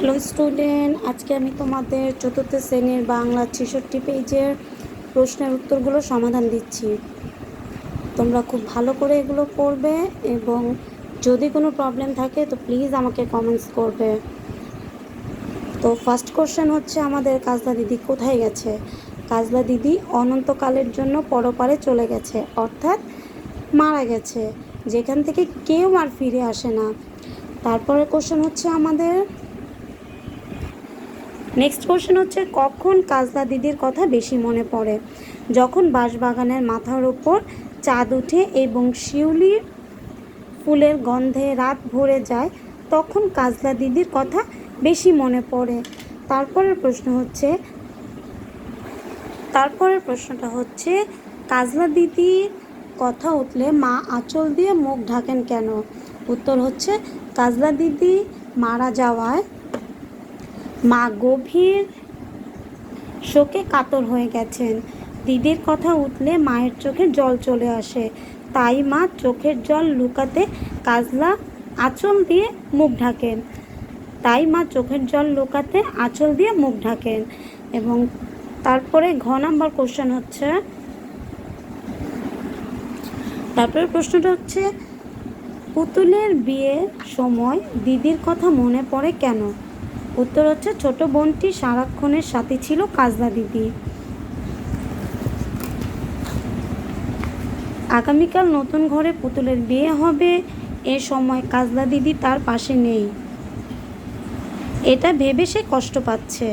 Hello student, আজকে আমি তোমাদের চতুর্থ শ্রেণীর বাংলা ৬৬ পেজের প্রশ্নের উত্তরগুলো সমাধান দিচ্ছি। তোমরা খুব ভালো করে এগুলো পড়বে এবং যদি কোনো প্রবলেম থাকে তো প্লিজ আমাকে কমেন্টস করবে। তো ফার্স্ট কোশ্চেন হচ্ছে আমাদের কাজলা দিদি কোথায় গেছে? কাজলা দিদি অনন্তকালের জন্য পরপারে চলে গেছে, অর্থাৎ মারা গেছে, যেখান থেকে কেউ আর ফিরে আসে না। তারপরের কোশ্চেন হচ্ছে আমাদের নেক্সট কোশ্চেন হচ্ছে কখন কাজলা দিদির কথা বেশি মনে পড়ে? যখন বাঁশবাগানের মাথার ওপর চাঁদ ওঠে এবং শিউলির ফুলের গন্ধে রাত ভরে যায়, তখন কাজলা দিদির কথা বেশি মনে পড়ে। তারপরের প্রশ্নটা হচ্ছে কাজলা দিদির কথা উঠলে মা আঁচল দিয়ে মুখ ঢাকেন কেন? উত্তর হচ্ছে কাজলা দিদি মারা যাওয়ায় মা গভীর শোকে কাতর হয়ে গেছেন। দিদির কথা উঠলে মায়ের চোখে জল চলে আসে, তাই মা চোখের জল লুকাতে কাজলা আঁচল দিয়ে মুখ ঢাকেন। এবং তারপরে ঘ নাম্বার কোশ্চেন হচ্ছে, তারপরে প্রশ্নটা হচ্ছে পুতুলের বিয়ের সময় দিদির কথা মনে পড়ে কেন? উত্তর হচ্ছে ছোট বোনটি সারাক্ষণের সাথী ছিল কাজলা দিদি। আগামীকাল নতুন ঘরে পুতুলের বিয়ে হবে, এ সময় কাজলা দিদি তার পাশে নেই, এটা ভেবে সে কষ্ট পাচ্ছে।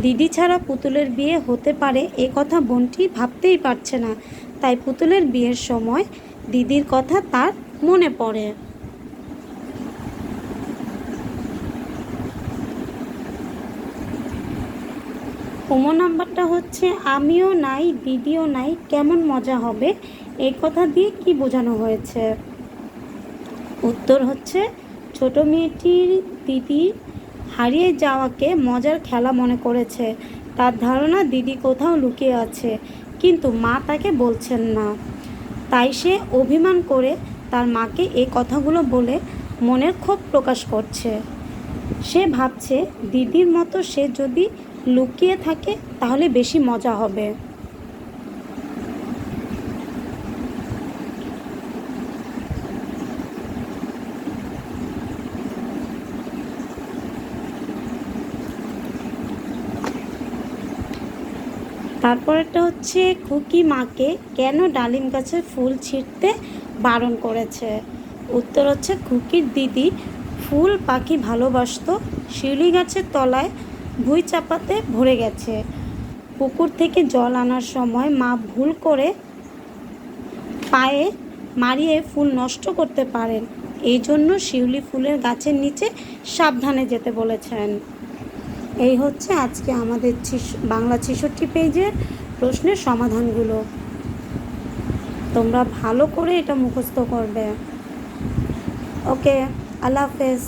দিদি ছাড়া পুতুলের বিয়ে হতে পারে এ কথা বোনটি ভাবতেই পারছে না, তাই পুতুলের বিয়ের সময় দিদির কথা তার মনে পড়ে। কমন নাম্বারটা হচ্ছে আমিও নাই দিদিও নাই কেমন মজা হবে, এই কথা দিয়ে কি বোঝানো হয়েছে? উত্তর হচ্ছে ছোট মেয়েটির দিদি হারিয়ে যাওয়াকে মজার খেলা মনে করেছে। তার ধারণা দিদি কোথাও লুকিয়ে আছে, কিন্তু মা তাকে বলছেন না, তাই সে অভিমান করে তার মাকে এই কথাগুলো বলে মনের ক্ষোভ প্রকাশ করছে। সে ভাবছে দিদির মতো সে যদি লুকিয়ে থাকে তাহলে বেশি মজা হবে। তারপরেরটা হচ্ছে খুকি মাকে কেন ডালিম গাছের ফুল ছিঁড়তে বারণ করেছে? উত্তর হচ্ছে খুকির দিদি ফুল পাখি ভালোবাসত, শিউলি গাছের তলায় ভুঁই চাপাতে ভরে গেছে। পুকুর থেকে জল আনার সময় মা ভুল করে পায়ে মারিয়ে ফুল নষ্ট করতে পারেন, এই জন্য শিউলি ফুলের গাছের নিচে সাবধানে যেতে বলেছেন। এই হচ্ছে আজকে আমাদের বাংলা ৬৬ পেজের প্রশ্নের সমাধানগুলো। তোমরা ভালো করে এটা মুখস্থ করবে। ওকে, আল্লাহ হাফেজ।